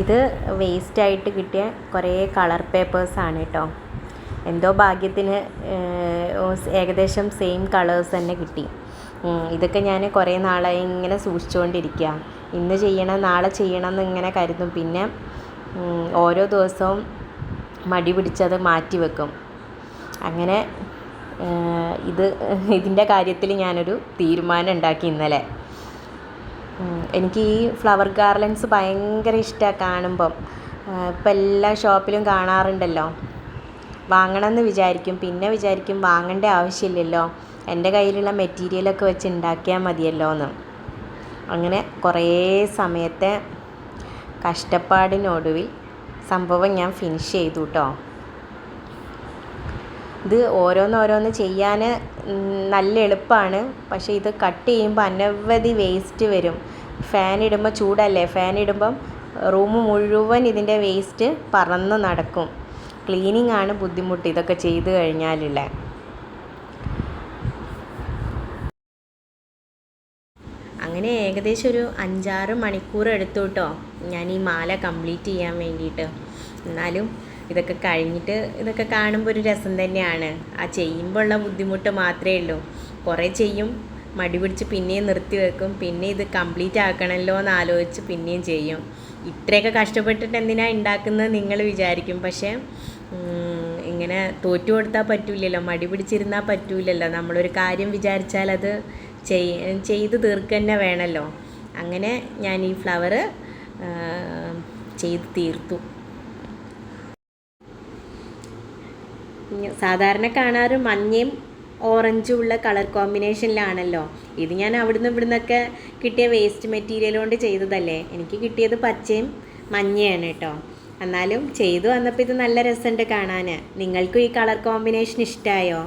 ഇത് വേസ്റ്റായിട്ട് കിട്ടിയ കുറേ കളർ പേപ്പേഴ്സാണ് കേട്ടോ. എന്തോ ഭാഗ്യത്തിന് ഏകദേശം സെയിം കളേഴ്സ് തന്നെ കിട്ടി. ഇതൊക്കെ ഞാൻ കുറേ നാളായി ഇങ്ങനെ സൂക്ഷിച്ചുകൊണ്ടിരിക്കുക. ഇന്ന് ചെയ്യണം നാളെ ചെയ്യണം എന്നിങ്ങനെ കരുതും. പിന്നെ ഓരോ ദിവസവും മടി പിടിച്ചത് മാറ്റി വെക്കും. അങ്ങനെ ഇതിൻ്റെ കാര്യത്തിൽ ഞാനൊരു തീരുമാനം ഉണ്ടാക്കി ഇന്നലെ. എനിക്ക് ഈ ഫ്ലവർ ഗാർലൻഡ്സ് ഭയങ്കര ഇഷ്ടമാണ് കാണുമ്പം. ഇപ്പം എല്ലാ ഷോപ്പിലും കാണാറുണ്ടല്ലോ. വാങ്ങണമെന്ന് വിചാരിക്കും, പിന്നെ വിചാരിക്കും വാങ്ങേണ്ട ആവശ്യമില്ലല്ലോ, എൻ്റെ കയ്യിലുള്ള മെറ്റീരിയലൊക്കെ വെച്ച് ഉണ്ടാക്കിയാൽ മതിയല്ലോ എന്ന്. അങ്ങനെ കുറേ സമയത്തെ കഷ്ടപ്പാടിനൊടുവിൽ സംഭവം ഞാൻ ഫിനിഷ് ചെയ്തു കേട്ടോ. ഇത് ഓരോന്നോരോന്ന് ചെയ്യാൻ നല്ല എളുപ്പമാണ്. പക്ഷേ ഇത് കട്ട് ചെയ്യുമ്പോൾ അനവധി വേസ്റ്റ് വരും. ഫാൻ ഇടുമ്പോൾ ചൂടല്ലേ, ഫാൻ ഇടുമ്പം റൂം മുഴുവൻ ഇതിൻ്റെ വേസ്റ്റ് പറന്ന് നടക്കും. ക്ലീനിങ് ആണ് ബുദ്ധിമുട്ട് ഇതൊക്കെ ചെയ്ത് കഴിഞ്ഞാലുള്ള. അങ്ങനെ ഏകദേശം ഒരു 5-6 മണിക്കൂർ എടുത്തു കേട്ടോ ഞാൻ ഈ മാല കംപ്ലീറ്റ് ചെയ്യാൻ വേണ്ടിയിട്ട്. എന്നാലും ഇതൊക്കെ കഴിഞ്ഞിട്ട് ഇതൊക്കെ കാണുമ്പോൾ ഒരു രസം തന്നെയാണ്. ആ ചെയ്യുമ്പോൾ ഉള്ള ബുദ്ധിമുട്ട് മാത്രമേ ഉള്ളൂ. കുറേ ചെയ്യും, മടി പിടിച്ച് പിന്നെയും നിർത്തി വെക്കും, പിന്നെ ഇത് കംപ്ലീറ്റ് ആക്കണമല്ലോ എന്ന് ആലോചിച്ച് പിന്നെയും ചെയ്യും. ഇത്രയൊക്കെ കഷ്ടപ്പെട്ടിട്ട് എന്തിനാണ് ഉണ്ടാക്കുന്നത് നിങ്ങൾ വിചാരിക്കും. പക്ഷേ ഇങ്ങനെ തോറ്റു കൊടുത്താൽ പറ്റൂലല്ലോ, മടി പിടിച്ചിരുന്നാൽ പറ്റൂലല്ലോ. നമ്മളൊരു കാര്യം വിചാരിച്ചാൽ അത് ചെയ്ത് തീർക്കുക തന്നെ വേണമല്ലോ. അങ്ങനെ ഞാൻ ഈ ഫ്ലവർ ചെയ്ത് തീർത്തു. സാധാരണ കാണാറ് മഞ്ഞയും ഓറഞ്ചും ഉള്ള കളർ കോമ്പിനേഷനിലാണല്ലോ. ഇത് ഞാൻ അവിടുന്ന് ഇവിടുന്നൊക്കെ കിട്ടിയ വേസ്റ്റ് മെറ്റീരിയൽ കൊണ്ട് ചെയ്തതല്ലേ. എനിക്ക് കിട്ടിയത് പച്ചയും മഞ്ഞയാണ് കേട്ടോ. എന്നാലും ചെയ്തു വന്നപ്പോൾ ഇത് നല്ല രസമുണ്ട് കാണാൻ. നിങ്ങൾക്കും ഈ കളർ കോമ്പിനേഷൻ ഇഷ്ടമായോ?